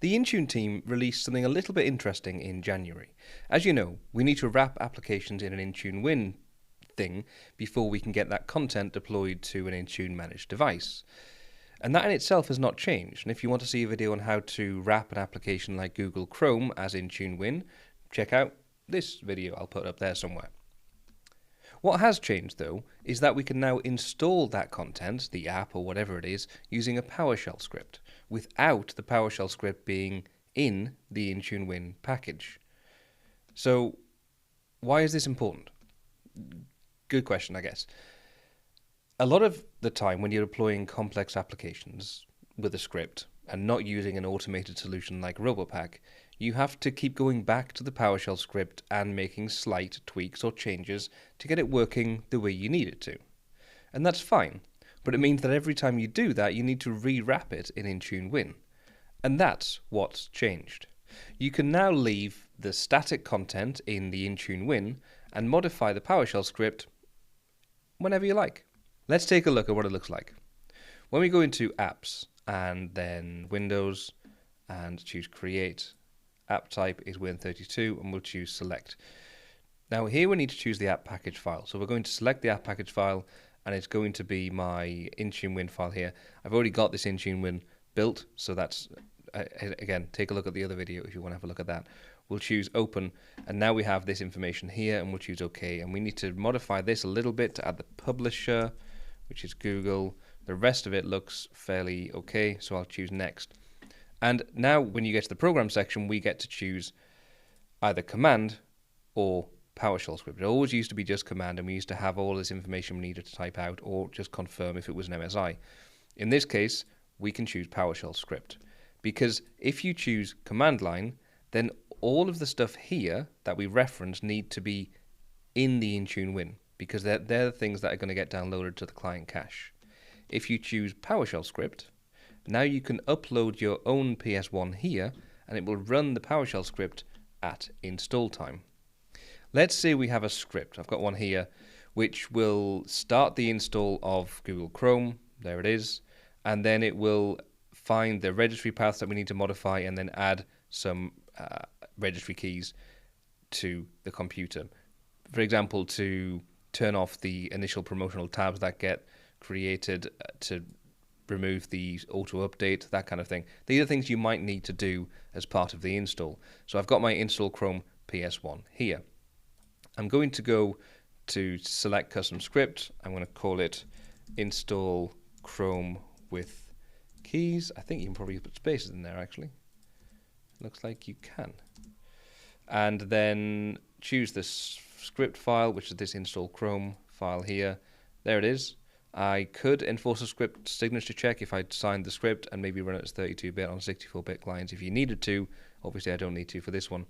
The Intune team released something a little bit interesting in January. As you know, we need to wrap applications in an IntuneWin thing before we can get that content deployed to an Intune managed device. And that in itself has not changed. And if you want to see a video on how to wrap an application like Google Chrome as IntuneWin, check out this video. I'll put it up there somewhere. What has changed, though, is that we can now install that content, the app or whatever it is, using a PowerShell script, without the PowerShell script being in the IntuneWin package. So, why is this important? Good question, I guess. A lot of the time when you're deploying complex applications with a script and not using an automated solution like Robopack, you have to keep going back to the PowerShell script and making slight tweaks or changes to get it working the way you need it to. And that's fine, but it means that every time you do that, you need to rewrap it in IntuneWin. And that's what's changed. You can now leave the static content in the IntuneWin and modify the PowerShell script whenever you like. Let's take a look at what it looks like. When we go into Apps and then Windows and choose Create, app type is Win32 and we'll choose Select. Now here we need to choose the app package file. So we're going to select the app package file and it's going to be my IntuneWin file here. I've already got this IntuneWin built, so that's, again, take a look at the other video if you want to have a look at that. We'll choose Open, and now we have this information here, and we'll choose OK. And we need to modify this a little bit to add the publisher, which is Google. The rest of it looks fairly okay, so I'll choose Next. And now when you get to the program section, we get to choose either command or PowerShell script. It always used to be just command, and we used to have all this information we needed to type out or just confirm if it was an MSI. In this case, we can choose PowerShell script, because if you choose command line, then all of the stuff here that we reference need to be in the IntuneWin, because they're the things that are going to get downloaded to the client cache. If you choose PowerShell script, now you can upload your own PS1 here, and it will run the PowerShell script at install time. Let's say we have a script. I've got one here, which will start the install of Google Chrome. There it is. And then it will find the registry paths that we need to modify and then add some registry keys to the computer. For example, to turn off the initial promotional tabs that get created, to remove the auto update, that kind of thing. These are things you might need to do as part of the install. So I've got my install Chrome PS1 here. I'm going to go to select custom script. I'm going to call it install Chrome with keys. I think you can probably put spaces in there actually. Looks like you can. And then choose this script file, which is this install Chrome file here. There it is. I could enforce a script signature check if I'd signed the script and maybe run it as 32-bit on 64-bit clients if you needed to. Obviously, I don't need to for this one.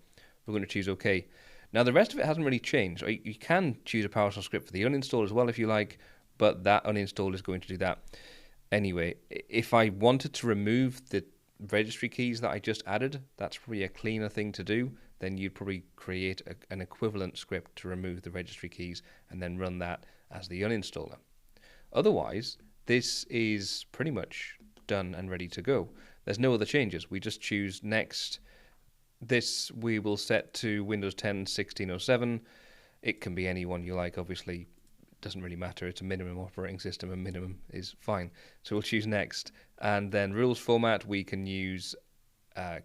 We're going to choose OK. Now, the rest of it hasn't really changed. You can choose a PowerShell script for the uninstall as well if you like, but that uninstall is going to do that. Anyway, if I wanted to remove the registry keys that I just added, that's probably a cleaner thing to do. Then you'd probably create an equivalent script to remove the registry keys and then run that as the uninstaller. Otherwise, this is pretty much done and ready to go. There's no other changes. We just choose Next. This we will set to Windows 10 1607. It can be any one you like, obviously. Doesn't really matter. It's a minimum operating system, and minimum is fine. So we'll choose Next. And then rules format, we can use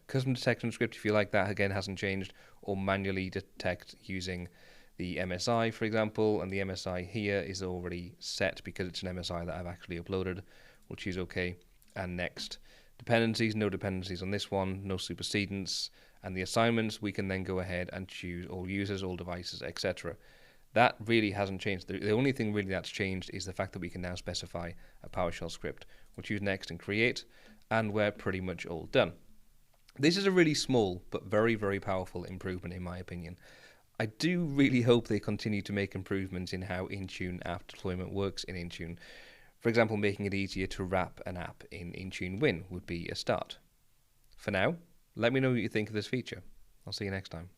custom detection script if you like. That again hasn't changed, or manually detect using the MSI, for example, and the MSI here is already set because it's an MSI that I've actually uploaded. We'll choose OK and Next. Dependencies, no dependencies on this one, no supersedence, and the assignments we can then go ahead and choose all users, all devices, etc. That really hasn't changed. The only thing really that's changed is the fact that we can now specify a PowerShell script. We'll choose Next and Create, and we're pretty much all done. This is a really small but very, very powerful improvement in my opinion. I do really hope they continue to make improvements in how Intune app deployment works in Intune. For example, making it easier to wrap an app in IntuneWin would be a start. For now, let me know what you think of this feature. I'll see you next time.